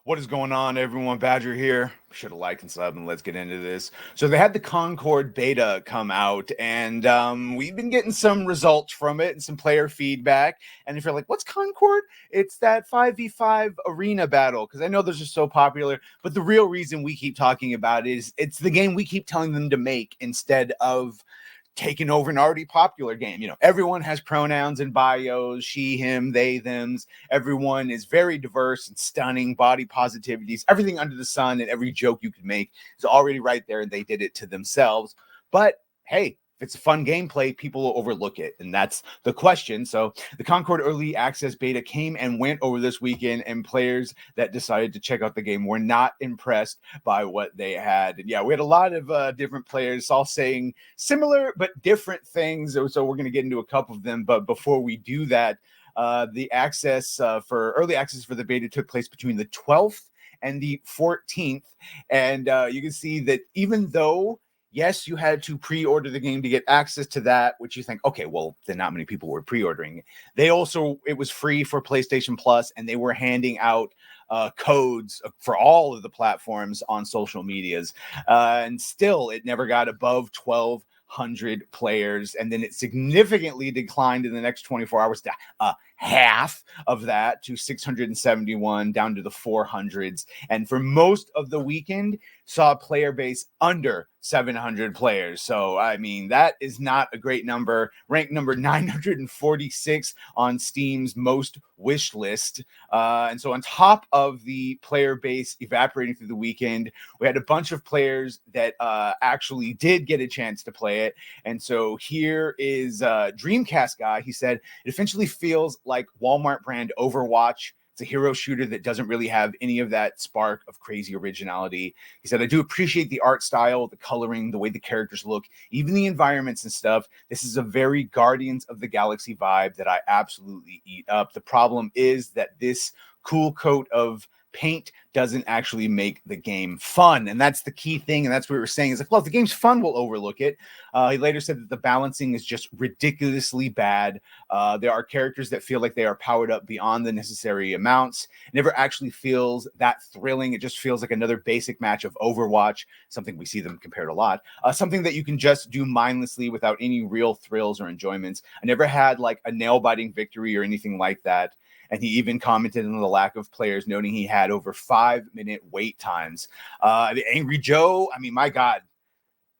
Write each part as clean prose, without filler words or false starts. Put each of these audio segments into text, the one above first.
What is going on, everyone? Badger here. Should have liked and subbed, and let's get into this. So they had the Concord Beta come out, and we've been getting some results from it and some player feedback. And if you're like, what's Concord? It's that 5v5 arena battle, because I know those are so popular. But the real reason we keep talking about it is it's the game we keep telling them to make instead of taken over an already popular game. You know, everyone has pronouns and bios, she, him, they, thems. Everyone is very diverse and stunning, body positivities, everything under the sun, and every joke you can make is already right there, and they did it to themselves. But hey, if it's a fun gameplay, people will overlook it, and that's the question. So the Concord Early Access Beta came and went over this weekend, and players that decided to check out the game were not impressed by what they had. And yeah, we had a lot of different players all saying similar but different things, so we're going to get into a couple of them. But before we do that, the access for early access for the beta took place between the 12th and the 14th, and you can see that even though yes, you had to pre-order the game to get access to that, which you think, okay, well, then not many people were pre-ordering it. It was free for PlayStation Plus, and they were handing out codes for all of the platforms on social medias. And still, it never got above 1,200 players. And then it significantly declined in the next 24 hours to half of that, to 671, down to the 400s. And for most of the weekend, saw a player base under 700 players. So, I mean, that is not a great number. Ranked number 946 on Steam's most wish list. And so on top of the player base evaporating through the weekend, we had a bunch of players that actually did get a chance to play it. And so here is Dreamcast Guy. He said, it essentially feels like Walmart brand Overwatch. It's a hero shooter that doesn't really have any of that spark of crazy originality. He said, I do appreciate the art style, the coloring, the way the characters look, even the environments and stuff. This is a very Guardians of the Galaxy vibe that I absolutely eat up. The problem is that this cool coat of paint doesn't actually make the game fun, and that's the key thing. And that's what we were saying is like, well, if the game's fun, we'll overlook it. He later said that the balancing is just ridiculously bad. There are characters that feel like they are powered up beyond the necessary amounts. It never actually feels that thrilling. It just feels like another basic match of Overwatch, something we see them compared a lot, something that you can just do mindlessly without any real thrills or enjoyments. I never had like a nail-biting victory or anything like that. And he even commented on the lack of players, noting he had over 5-minute wait times. The Angry Joe, I mean, my God,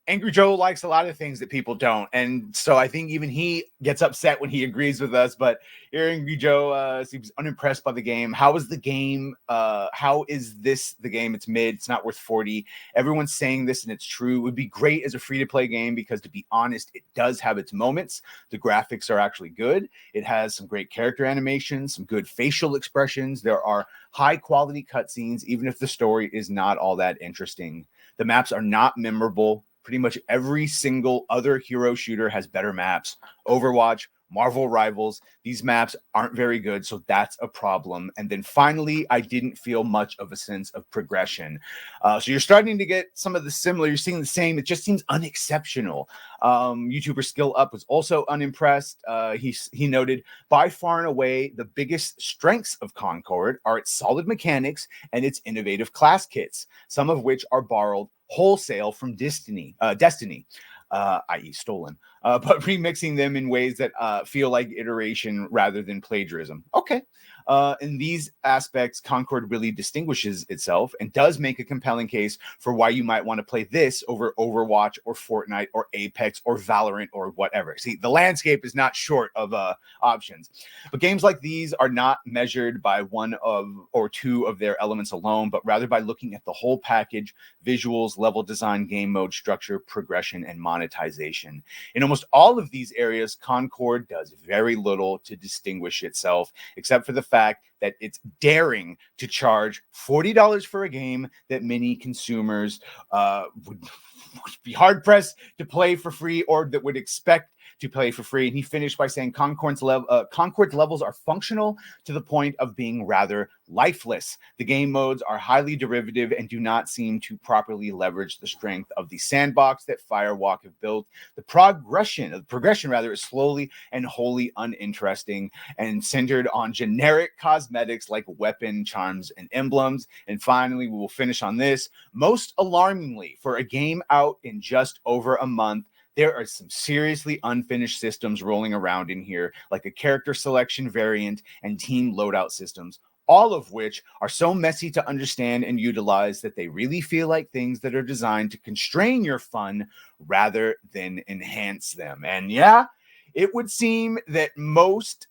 Angry Joe likes a lot of things that people don't. And so I think even he gets upset when he agrees with us. But here, Angry Joe seems unimpressed by the game. How is the game? How is this the game? It's mid. It's not worth 40. Everyone's saying this, and it's true. It would be great as a free-to-play game because, to be honest, it does have its moments. The graphics are actually good. It has some great character animations, some good facial expressions. There are high-quality cutscenes, even if the story is not all that interesting. The maps are not memorable. Pretty much every single other hero shooter has better maps. Overwatch, Marvel Rivals, these maps aren't very good, so that's a problem. And then finally, I didn't feel much of a sense of progression. So you're starting to get some of the similar, you're seeing the same, it just seems unexceptional. YouTuber Skill Up was also unimpressed. He noted, by far and away, the biggest strengths of Concord are its solid mechanics and its innovative class kits, some of which are borrowed wholesale from Destiny, i.e. stolen, but remixing them in ways that feel like iteration rather than plagiarism. Okay. In these aspects, Concord really distinguishes itself and does make a compelling case for why you might want to play this over Overwatch or Fortnite or Apex or Valorant or whatever. See, the landscape is not short of options. But games like these are not measured by one of or two of their elements alone, but rather by looking at the whole package: visuals, level design, game mode structure, progression, and monetization. In almost all of these areas, Concord does very little to distinguish itself, except for the fact that it's daring to charge $40 for a game that many consumers would be hard-pressed to play for free, or that would expect to play for free. And he finished by saying Concord's levels are functional to the point of being rather lifeless. The game modes are highly derivative and do not seem to properly leverage the strength of the sandbox that Firewalk have built. The progression is slowly and wholly uninteresting and centered on generic generic cosmetics like weapon, charms, and emblems. And finally, we will finish on this. Most alarmingly, for a game out in just over a month, there are some seriously unfinished systems rolling around in here, like a character selection variant and team loadout systems, all of which are so messy to understand and utilize that they really feel like things that are designed to constrain your fun rather than enhance them. And yeah, it would seem that most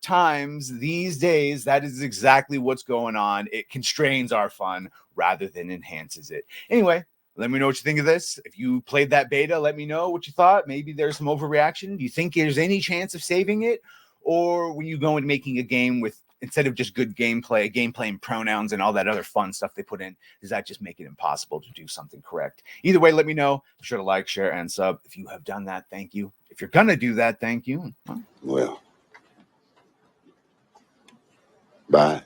times these days, that is exactly what's going on. It constrains our fun rather than enhances it. Anyway, let me know what you think of this. If you played that beta, let me know what you thought. Maybe there's some overreaction. Do you think there's any chance of saving it? Or when you go into making a game with, instead of just good gameplay and pronouns and all that other fun stuff they put in, does that just make it impossible to do something correct? Either way, let me know. Be sure to like, share, and sub. If you have done that, thank you. If you're going to do that, thank you. Well, bye.